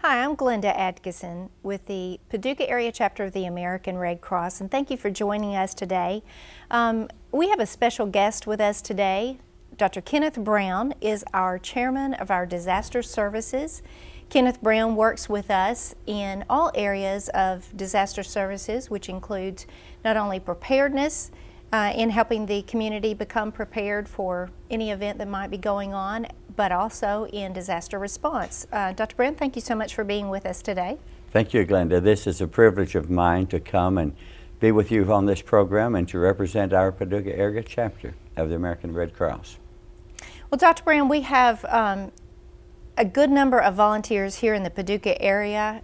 Hi, I'm Glenda Atkinson with the Paducah Area Chapter of the American Red Cross, and thank you for joining us today. We have a special guest with us today. Dr. Kenneth Brown is our chairman of our disaster services. Kenneth Brown works with us in all areas of disaster services, which includes not only preparedness, in helping the community become prepared for any event that might be going on, but also in disaster response. Dr. Brown, thank you so much for being with us today. Thank you, Glenda. This is a privilege of mine to come and be with you on this program and to represent our Paducah area chapter of the American Red Cross. Well, Dr. Brown, we have a good number of volunteers here in the Paducah area,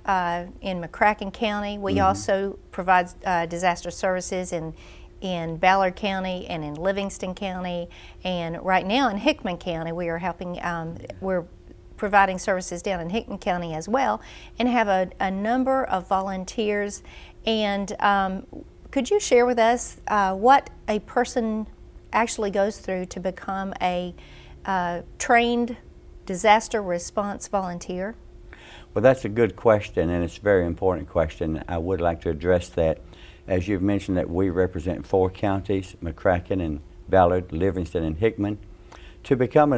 in McCracken County. We also provide disaster services in Ballard County and in Livingston County, and right now in Hickman County we are helping, we're providing services down in Hickman County as well, and have a number of volunteers. And could you share with us what a person actually goes through to become a trained disaster response volunteer? Well, that's a good question, and it's a very important question. I would like to address that. As you've mentioned, that we represent 4 counties, McCracken and Ballard, Livingston and Hickman. To become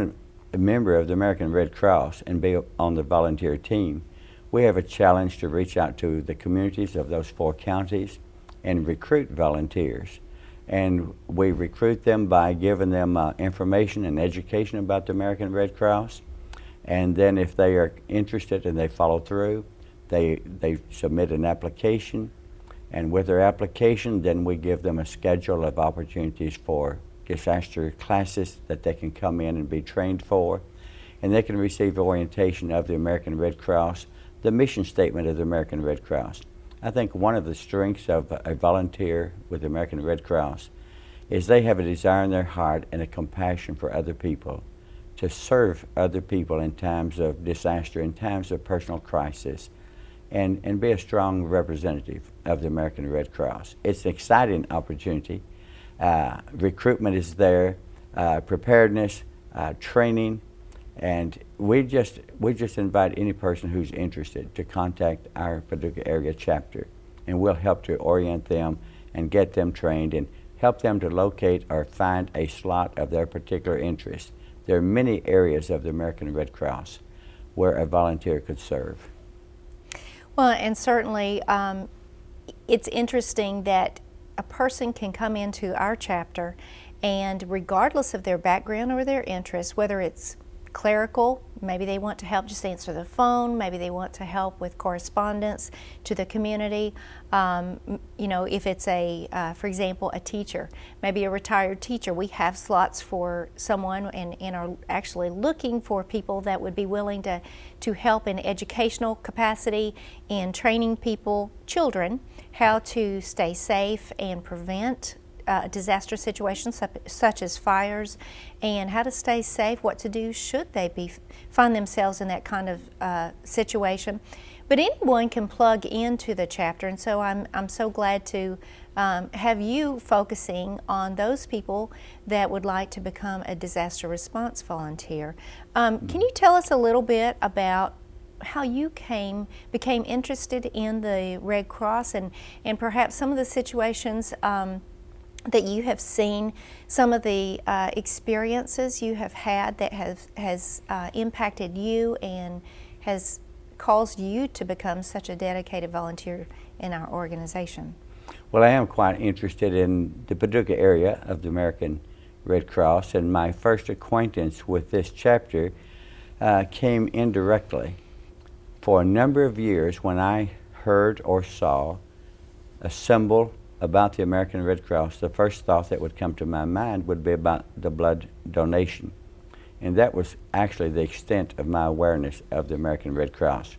a member of the American Red Cross and be on the volunteer team, we have a challenge to reach out to the communities of those 4 counties and recruit volunteers. And we recruit them by giving them information and education about the American Red Cross. And then if they are interested and they follow through, they submit an application. And with their application, then we give them a schedule of opportunities for disaster classes that they can come in and be trained for. And they can receive orientation of the American Red Cross, the mission statement of the American Red Cross. I think one of the strengths of a volunteer with the American Red Cross is they have a desire in their heart and a compassion for other people, to serve other people in times of disaster, in times of personal crisis, and be a strong representative of the American Red Cross. It's an exciting opportunity. Recruitment is there, preparedness, training, and we just invite any person who's interested to contact our Paducah area chapter, and we'll help to orient them and get them trained and help them to locate or find a slot of their particular interest. There are many areas of the American Red Cross where a volunteer could serve. Well, and certainly it's interesting that a person can come into our chapter and regardless of their background or their interests, whether it's clerical, maybe they want to help just answer the phone, maybe they want to help with correspondence to the community. You know, if it's for example, a teacher, maybe a retired teacher, we have slots for someone and are actually looking for people that would be willing to help in educational capacity in training children, how to stay safe and prevent disaster situations such as fires, and how to stay safe, what to do should they find themselves in that kind of situation. But anyone can plug into the chapter, and so I'm so glad to have you focusing on those people that would like to become a disaster response volunteer. Can you tell us a little bit about how you became interested in the Red Cross and perhaps some of the situations that you have seen, some of the experiences you have had that has impacted you and has caused you to become such a dedicated volunteer in our organization? Well, I am quite interested in the Paducah area of the American Red Cross, and my first acquaintance with this chapter came indirectly. For a number of years, when I heard or saw a symbol about the American Red Cross, the first thought that would come to my mind would be about the blood donation. And that was actually the extent of my awareness of the American Red Cross.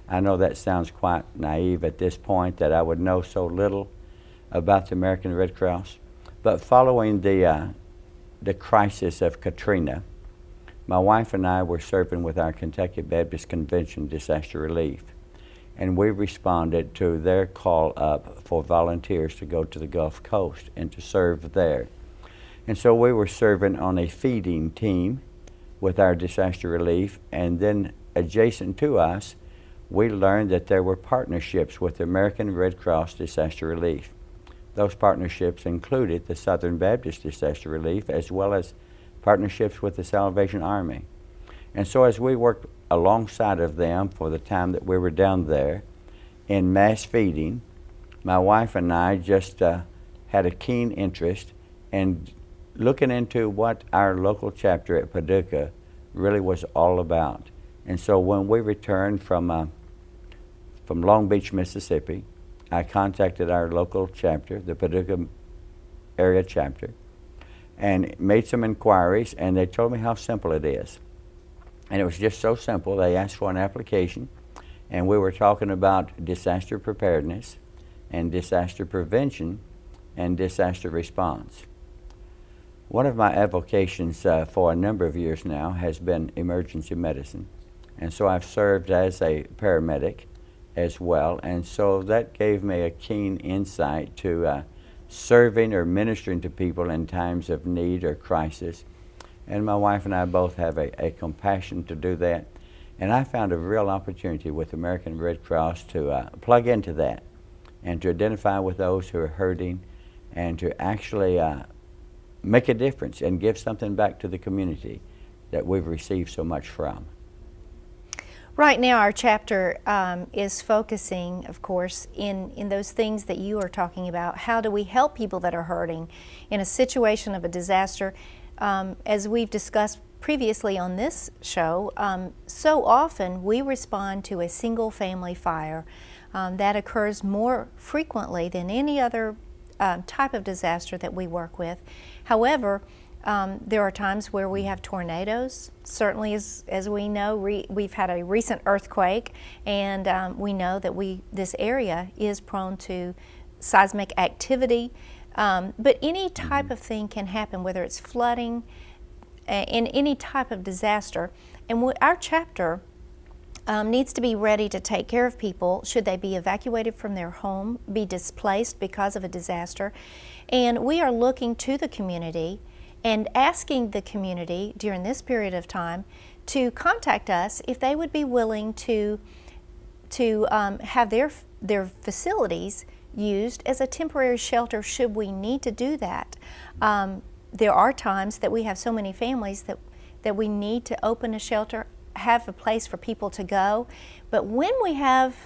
I know that sounds quite naive at this point, that I would know so little about the American Red Cross. But following the crisis of Katrina, my wife and I were serving with our Kentucky Baptist Convention Disaster Relief. And we responded to their call up for volunteers to go to the Gulf Coast and to serve there. And so we were serving on a feeding team with our disaster relief, and then adjacent to us we learned that there were partnerships with the American Red Cross Disaster Relief. Those partnerships included the Southern Baptist Disaster Relief as well as partnerships with the Salvation Army. And so as we worked alongside of them for the time that we were down there in mass feeding, my wife and I just had a keen interest in looking into what our local chapter at Paducah really was all about. And so when we returned from Long Beach, Mississippi, I contacted our local chapter, the Paducah area chapter, and made some inquiries, and they told me how simple it is. And it was just so simple. They asked for an application, and we were talking about disaster preparedness and disaster prevention and disaster response. One of my avocations for a number of years now has been emergency medicine. And so I've served as a paramedic as well. And so that gave me a keen insight to serving or ministering to people in times of need or crisis. And my wife and I both have a compassion to do that. And I found a real opportunity with American Red Cross to plug into that and to identify with those who are hurting and to actually make a difference and give something back to the community that we've received so much from. Right now our chapter is focusing, of course, in those things that you are talking about. How do we help people that are hurting in a situation of a disaster? As we've discussed previously on this show, so often we respond to a single family fire that occurs more frequently than any other type of disaster that we work with. However, there are times where we have tornadoes. Certainly, as we know, we've had a recent earthquake, and we know that this area is prone to seismic activity. But any type of thing can happen, whether it's flooding, in any type of disaster. And our chapter needs to be ready to take care of people should they be evacuated from their home, be displaced because of a disaster. And we are looking to the community and asking the community during this period of time to contact us if they would be willing to have their facilities used as a temporary shelter should we need to do that. There are times that we have so many families that we need to open a shelter, have a place for people to go. But when we have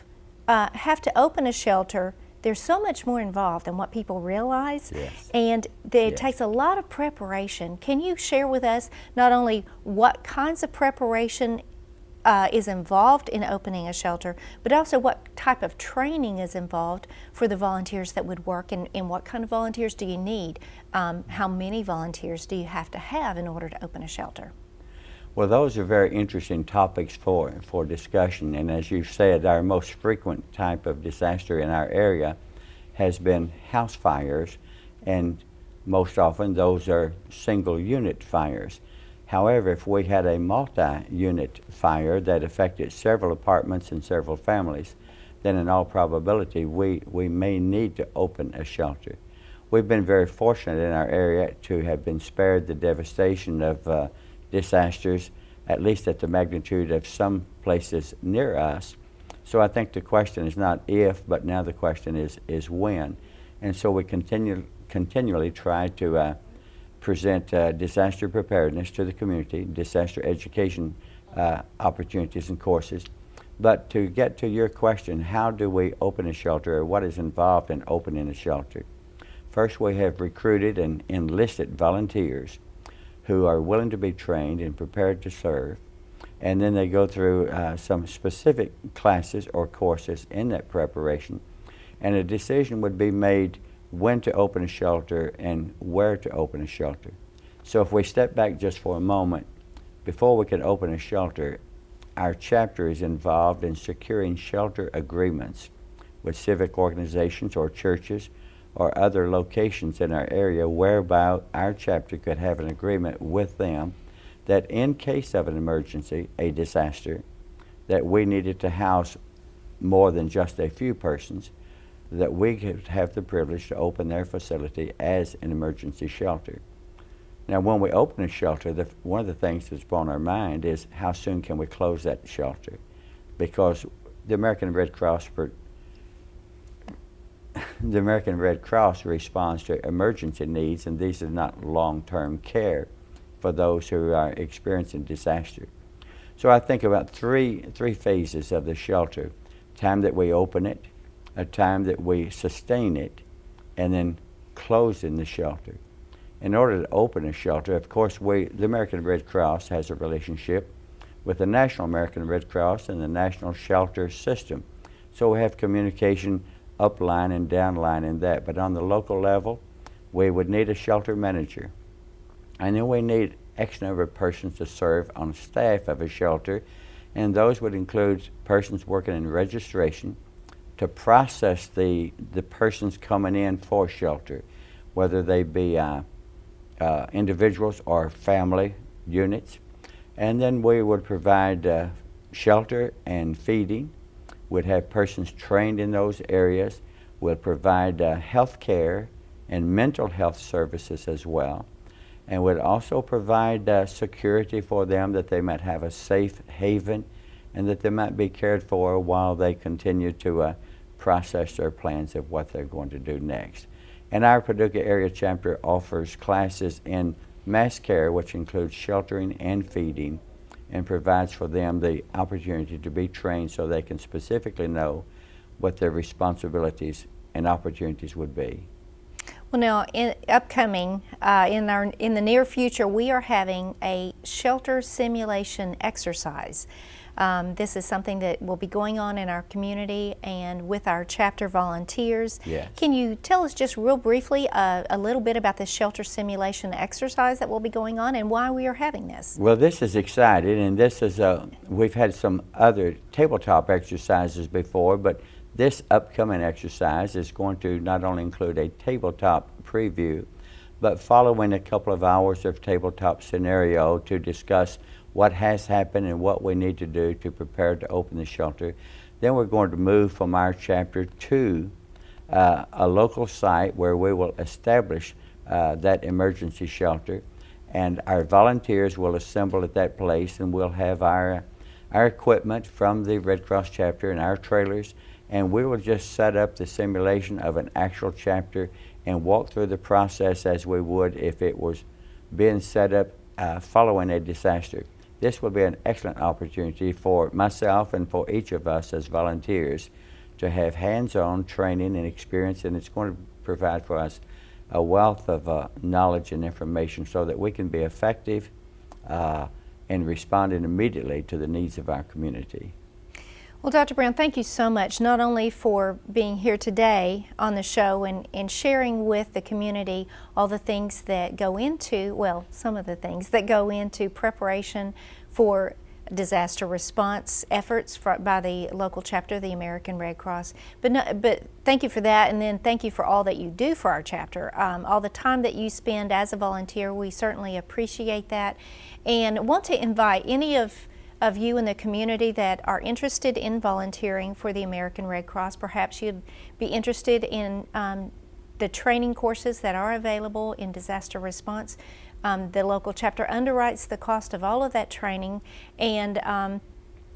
to open a shelter, there's so much more involved than what people realize. Yes. And it takes a lot of preparation. Can you share with us not only what kinds of preparation is involved in opening a shelter, but also what type of training is involved for the volunteers that would work, and what kind of volunteers do you need? How many volunteers do you have to have in order to open a shelter? Well, those are very interesting topics for discussion, and as you said, our most frequent type of disaster in our area has been house fires, and most often those are single unit fires. However, if we had a multi-unit fire that affected several apartments and several families, then in all probability we may need to open a shelter. We've been very fortunate in our area to have been spared the devastation of disasters, at least at the magnitude of some places near us. So I think the question is not if, but now the question is when. And so we continually try to present disaster preparedness to the community, disaster education opportunities and courses. But to get to your question, how do we open a shelter, or what is involved in opening a shelter? First, we have recruited and enlisted volunteers who are willing to be trained and prepared to serve. And then they go through some specific classes or courses in that preparation. And a decision would be made when to open a shelter and where to open a shelter. So if we step back just for a moment, before we can open a shelter, our chapter is involved in securing shelter agreements with civic organizations or churches or other locations in our area, whereby our chapter could have an agreement with them that in case of an emergency, a disaster, that we needed to house more than just a few persons, that we could have the privilege to open their facility as an emergency shelter. Now, when we open a shelter, one of the things that's on our mind is how soon can we close that shelter? Because the American Red Cross the American Red Cross responds to emergency needs, and these are not long-term care for those who are experiencing disaster. So I think about three phases of the shelter: time that we open it, a time that we sustain it, and then closing the shelter. In order to open a shelter, of course, the American Red Cross has a relationship with the National American Red Cross and the National Shelter System. So we have communication upline and downline in that. But on the local level, we would need a shelter manager. And then we need X number of persons to serve on staff of a shelter, and those would include persons working in registration to process the persons coming in for shelter, whether they be individuals or family units. And then we would provide shelter and feeding. We'd have persons trained in those areas. We'll provide health care and mental health services as well. And we'd also provide security for them, that they might have a safe haven and that they might be cared for while they continue to process their plans of what they're going to do next. And our Paducah area chapter offers classes in mass care, which includes sheltering and feeding, and provides for them the opportunity to be trained so they can specifically know what their responsibilities and opportunities would be. Well, now, in the near future, we are having a shelter simulation exercise. This is something that will be going on in our community and with our chapter volunteers. Yes. Can you tell us just real briefly a little bit about this shelter simulation exercise that will be going on and why we are having this? Well, this is exciting, and this is we've had some other tabletop exercises before, but this upcoming exercise is going to not only include a tabletop preview, but following a couple of hours of tabletop scenario to discuss what has happened and what we need to do to prepare to open the shelter. Then we're going to move from our chapter to a local site where we will establish that emergency shelter, and our volunteers will assemble at that place, and we'll have our equipment from the Red Cross chapter and our trailers, and we will just set up the simulation of an actual chapter and walk through the process as we would if it was being set up following a disaster. This will be an excellent opportunity for myself and for each of us as volunteers to have hands-on training and experience, and it's going to provide for us a wealth of knowledge and information so that we can be effective in responding immediately to the needs of our community. Well, Dr. Brown, thank you so much, not only for being here today on the show and sharing with the community all the things that go into, well, some of the things that go into preparation for disaster response efforts by the local chapter of the American Red Cross. But thank you for that, and then thank you for all that you do for our chapter. All the time that you spend as a volunteer, we certainly appreciate that, and want to invite any of you in the community that are interested in volunteering for the American Red Cross. Perhaps you'd be interested in the training courses that are available in disaster response. The local chapter underwrites the cost of all of that training, and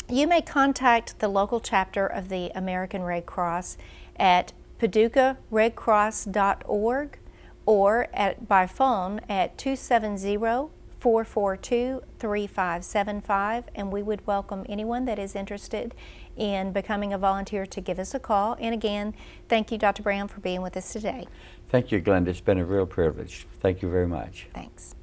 you may contact the local chapter of the American Red Cross at paducahredcross.org or by phone at 270-442-3575, and we would welcome anyone that is interested in becoming a volunteer to give us a call. And again, thank you, Dr. Brown, for being with us today. Thank you, Glenda. It's been a real privilege. Thank you very much. Thanks.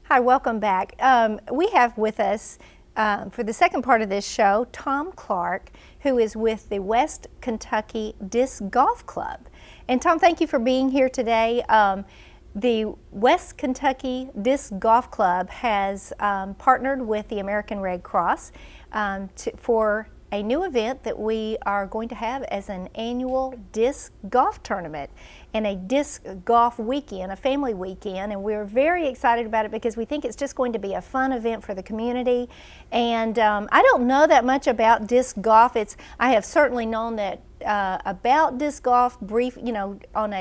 Hi, welcome back. We have with us for the second part of this show, Tom Clark, who is with the West Kentucky Disc Golf Club. And Tom, thank you for being here today. the West Kentucky Disc Golf Club has partnered with the American Red Cross for a new event that we are going to have as an annual disc golf tournament and a disc golf weekend, a family weekend, and we're very excited about it because we think it's just going to be a fun event for the community. And I don't know that much about disc golf. I have certainly known that about disc golf on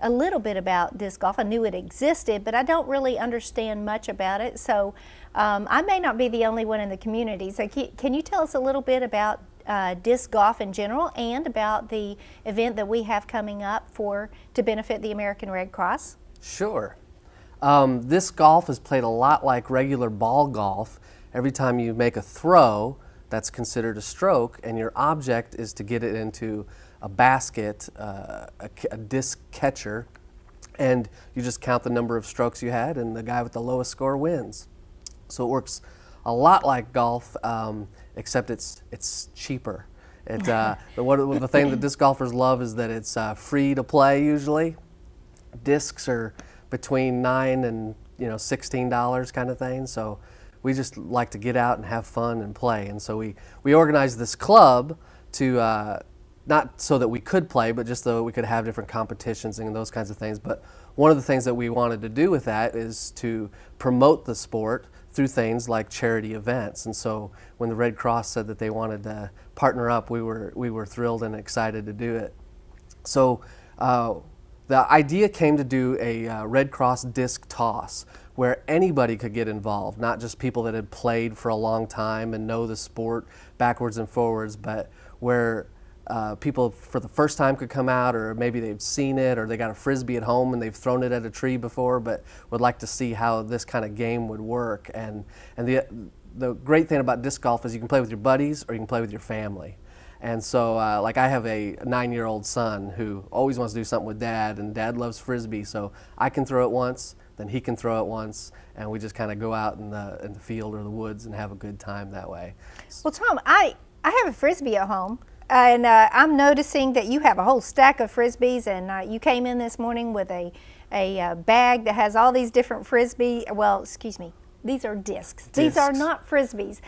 a little bit about disc golf. I knew it existed, but I don't really understand much about it. So I may not be the only one in the community. So can you tell us a little bit about disc golf in general and about the event that we have coming up to benefit the American Red Cross? Sure. Disc golf is played a lot like regular ball golf. Every time you make a throw, that's considered a stroke, and your object is to get it into a basket, a disc catcher, and you just count the number of strokes you had, and the guy with the lowest score wins. So it works a lot like golf, except it's cheaper. The thing that disc golfers love is that it's free to play usually. Discs are between $9 and $16 kind of thing. So we just like to get out and have fun and play. And so we organized this club to not so that we could play, but just so we could have different competitions and those kinds of things. But one of the things that we wanted to do with that is to promote the sport through things like charity events. And so when the Red Cross said that they wanted to partner up, we were thrilled and excited to do it. So the idea came to do a Red Cross disc toss where anybody could get involved, not just people that had played for a long time and know the sport backwards and forwards, but where people for the first time could come out, or maybe they've seen it, or they got a Frisbee at home and they've thrown it at a tree before, but would like to see how this kind of game would work. And the great thing about disc golf is you can play with your buddies or you can play with your family. And so like I have a 9-year-old son who always wants to do something with Dad, and Dad loves Frisbee, so I can throw it once, then he can throw it once, and we just kind of go out in the field or the woods and have a good time that way. Well, Tom, I have a Frisbee at home. And I'm noticing that you have a whole stack of Frisbees, and you came in this morning with a bag that has all these different Frisbee. Well, excuse me, these are discs. These are not Frisbees.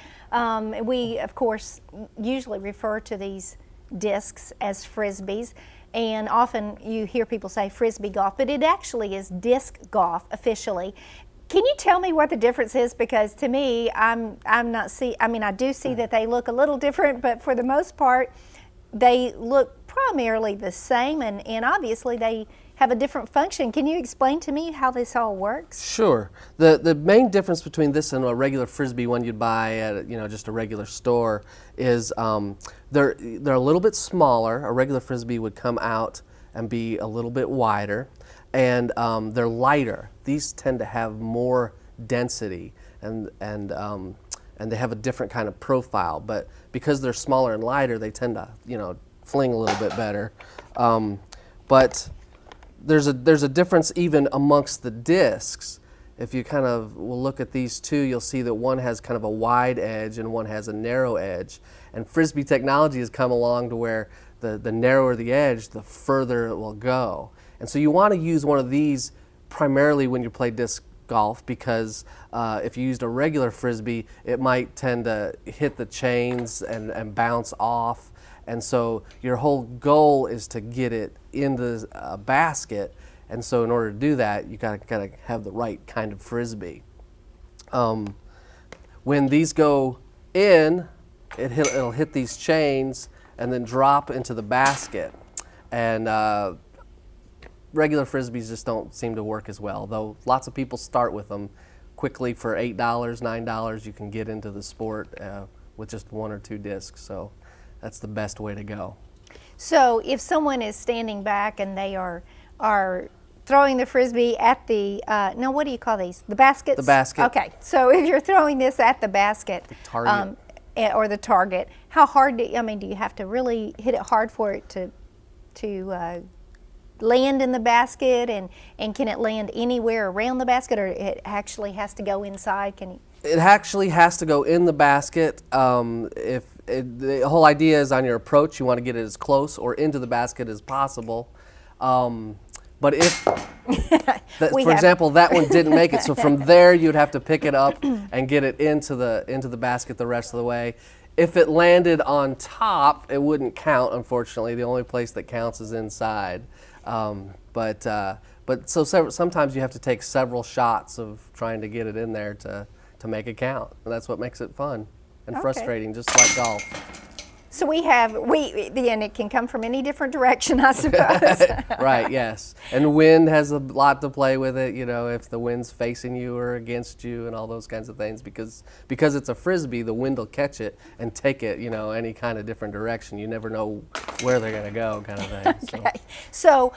We, of course, usually refer to these discs as Frisbees, and often you hear people say Frisbee golf, but it actually is disc golf officially. Can you tell me what the difference is? Because to me, I do see that they look a little different, but for the most part, they look primarily the same, and obviously they have a different function. Can you explain to me how this all works? Sure. The main difference between this and a regular Frisbee one you'd buy at just a regular store is they're a little bit smaller. A regular Frisbee would come out and be a little bit wider, and they're lighter. These tend to have more density, and they have a different kind of profile. But because they're smaller and lighter, they tend to fling a little bit better. But there's a difference even amongst the discs. If you kind of will look at these two, you'll see that one has kind of a wide edge and one has a narrow edge. And Frisbee technology has come along to where the narrower the edge, the further it will go. And so you want to use one of these primarily when you play disc golf, because if you used a regular Frisbee, it might tend to hit the chains and bounce off. And so your whole goal is to get it in the basket. And so in order to do that, you gotta have the right kind of Frisbee. When these go in, it'll hit these chains and then drop into the basket. And regular Frisbees just don't seem to work as well, though lots of people start with them quickly. For $8, $9, you can get into the sport with just 1 or 2 discs. So that's the best way to go. So if someone is standing back and they are throwing the Frisbee at the, now what do you call these? The baskets? The basket. Okay, so if you're throwing this at the basket. The target. Or the target, how hard do you have to really hit it hard for it to land in the basket, and can it land anywhere around the basket, or it actually has to go inside? It actually has to go in the basket. The whole idea is on your approach, you want to get it as close or into the basket as possible. But if, We for have- example, that one didn't make it, so from there you'd have to pick it up and get it into the basket the rest of the way. If it landed on top, it wouldn't count. Unfortunately, the only place that counts is inside. Sometimes you have to take several shots of trying to get it in there to make it count, and that's what makes it fun and Okay. frustrating, just like golf. So and it can come from any different direction, I suppose. Right, yes. And wind has a lot to play with it, if the wind's facing you or against you and all those kinds of things. Because it's a Frisbee, the wind will catch it and take it, any kind of different direction. You never know where they're going to go, kind of thing. Okay. So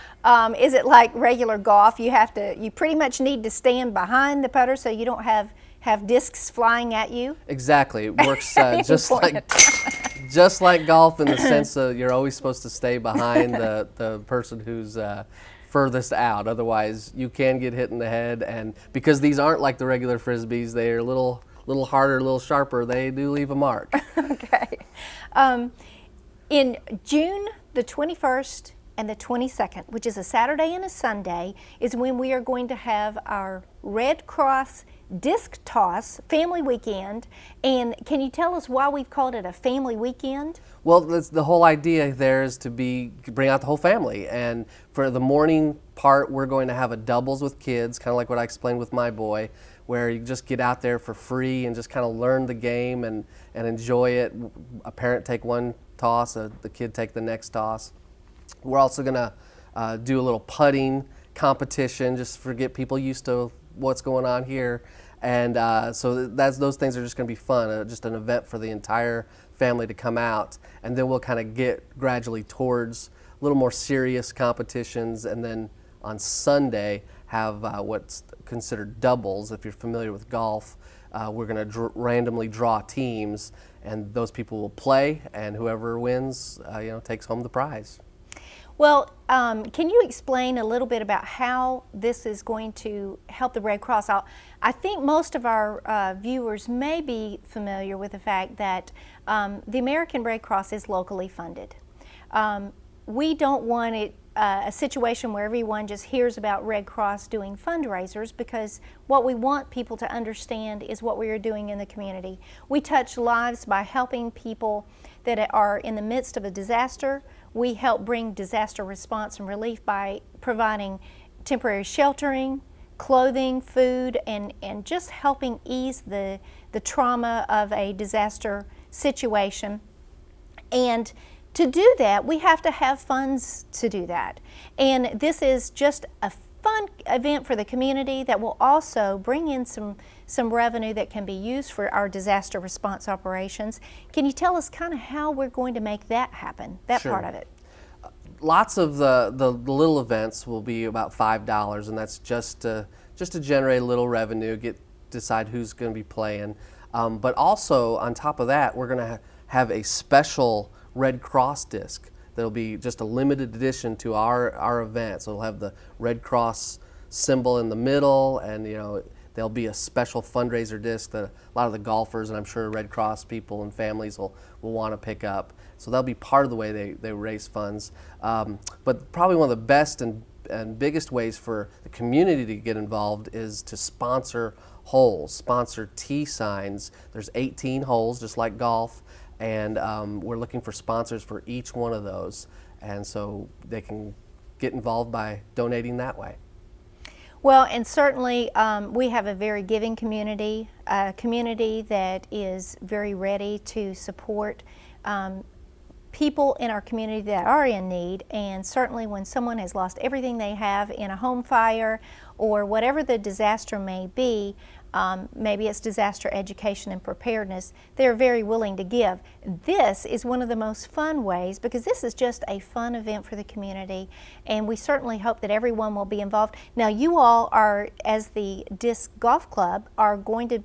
is it like regular golf? You pretty much need to stand behind the putter so you don't have discs flying at you? Exactly. It works just like golf in the sense that you're always supposed to stay behind the person who's furthest out. Otherwise, you can get hit in the head. And because these aren't like the regular Frisbees, they're a little harder, a little sharper, they do leave a mark. Okay. In June the 21st and the 22nd, which is a Saturday and a Sunday, is when we are going to have our Red Cross disc toss family weekend. And can you tell us why we've called it a family weekend? Well, the whole idea there is to bring out the whole family. And for the morning part, we're going to have a doubles with kids, kind of like what I explained with my boy, where you just get out there for free and just kind of learn the game and enjoy it. A parent take one toss, the kid take the next toss. We're also going to do a little putting competition, just to get people used to what's going on here. And so those things are just going to be fun, just an event for the entire family to come out. And then we'll kind of get gradually towards a little more serious competitions. And then on Sunday have what's considered doubles. If you're familiar with golf, we're going to randomly draw teams, and those people will play, and whoever wins, takes home the prize. Well, can you explain a little bit about how this is going to help the Red Cross? I think most of our viewers may be familiar with the fact that the American Red Cross is locally funded. We don't want a situation where everyone just hears about Red Cross doing fundraisers, because what we want people to understand is what we are doing in the community. We touch lives by helping people that are in the midst of a disaster. We help bring disaster response and relief by providing temporary sheltering, clothing, food, and just helping ease the trauma of a disaster situation. And to do that, we have to have funds to do that. And this is just a fun event for the community that will also bring in some revenue that can be used for our disaster response operations. Can you tell us kind of how we're going to make that happen, that Sure. part of it? Lots of the little events will be about $5, and that's just to generate a little revenue, decide who's going to be playing. But also on top of that, we're going to have a special Red Cross disc that'll be just a limited edition to our event. So it'll have the Red Cross symbol in the middle, and there'll be a special fundraiser disc that a lot of the golfers and I'm sure Red Cross people and families will want to pick up. So that'll be part of the way they raise funds. But probably one of the best and biggest ways for the community to get involved is to sponsor holes, sponsor tee signs. There's 18 holes, just like golf, and we're looking for sponsors for each one of those. And so they can get involved by donating that way. Well, and certainly we have a very giving community, a community that is very ready to support people in our community that are in need. And certainly when someone has lost everything they have in a home fire or whatever the disaster may be, maybe it's disaster education and preparedness, they're very willing to give. This is one of the most fun ways, because this is just a fun event for the community, and we certainly hope that everyone will be involved. Now, you all are, as the Disc Golf Club, are going to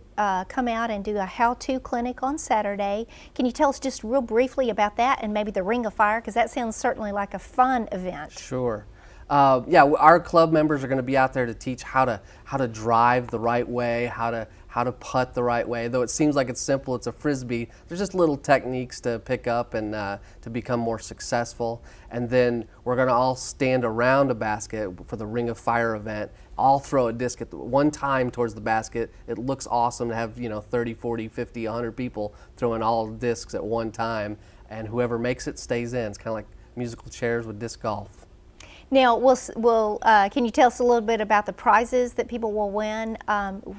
come out and do a how-to clinic on Saturday. Can you tell us just real briefly about that, and maybe the Ring of Fire, because that sounds certainly like a fun event? Sure. Yeah, our club members are going to be out there to teach how to drive the right way, how to putt the right way. Though it seems like it's simple, it's a frisbee. There's just little techniques to pick up and to become more successful. And then we're going to all stand around a basket for the Ring of Fire event. All throw a disc at one time towards the basket. It looks awesome to have 30, 40, 50, 100 people throwing all discs at one time, and whoever makes it stays in. It's kind of like musical chairs with disc golf. Now, can you tell us a little bit about the prizes that people will win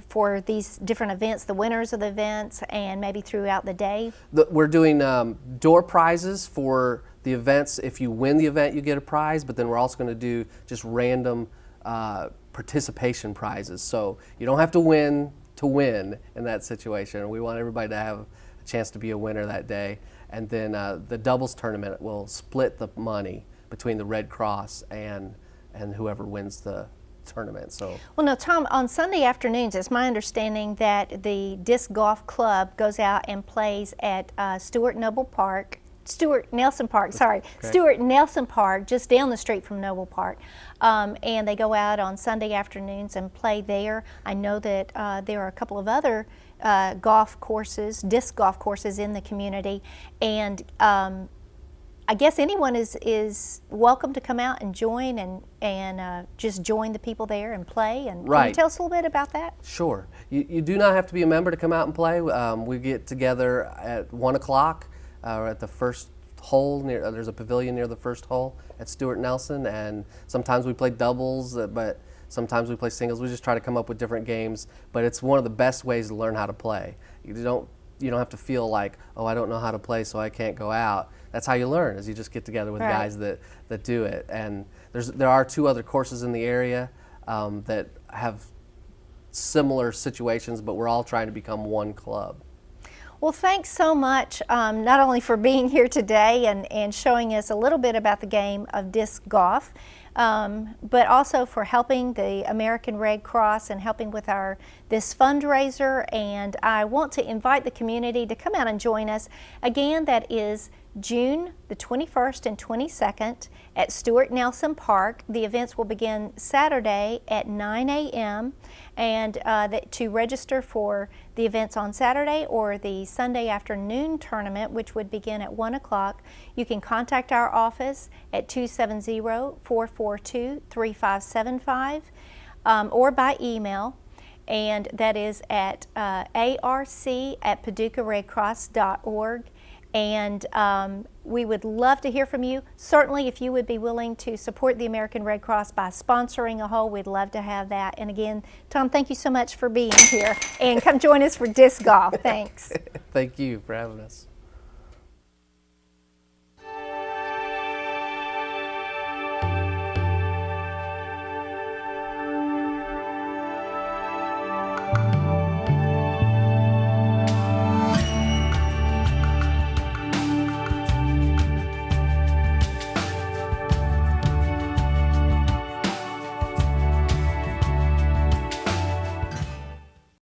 for these different events, the winners of the events, and maybe throughout the day? We're doing door prizes for the events. If you win the event, you get a prize, but then we're also going to do just random participation prizes. So you don't have to win in that situation. We want everybody to have a chance to be a winner that day. And then the doubles tournament will split the money between the Red Cross and whoever wins the tournament. So, well, now, Tom, on Sunday afternoons, it's my understanding that the Disc Golf Club goes out and plays at Stuart Nelson Park, just down the street from Noble Park. And they go out on Sunday afternoons and play there. I know that there are a couple of other golf courses, disc golf courses in the community, and I guess anyone is welcome to come out and join and just join the people there and play. And right. Can you tell us a little bit about that? Sure. You do not have to be a member to come out and play. We get together at 1 o'clock at the first hole. There's a pavilion near the first hole at Stuart Nelson, and sometimes we play doubles, but sometimes we play singles. We just try to come up with different games, but it's one of the best ways to learn how to play. You don't have to feel like, oh, I don't know how to play, so I can't go out. That's how you learn, is you just get together with right. guys that do it. And there are 2 other courses in the area that have similar situations, but we're all trying to become one club. Well, thanks so much, not only for being here today and showing us a little bit about the game of disc golf, but also for helping the American Red Cross and helping with this fundraiser. And I want to invite the community to come out and join us. Again, that is June the 21st and 22nd at Stuart Nelson Park. The events will begin Saturday at 9 a.m. and to register for the events on Saturday or the Sunday afternoon tournament, which would begin at 1 o'clock, you can contact our office at 270-442-3575 or by email, and that is at arc@paducahredcross.org. And we would love to hear from you. Certainly, if you would be willing to support the American Red Cross by sponsoring a hole, we'd love to have that. And again, Tom, thank you so much for being here. And come join us for disc golf. Thanks. Thank you for having us.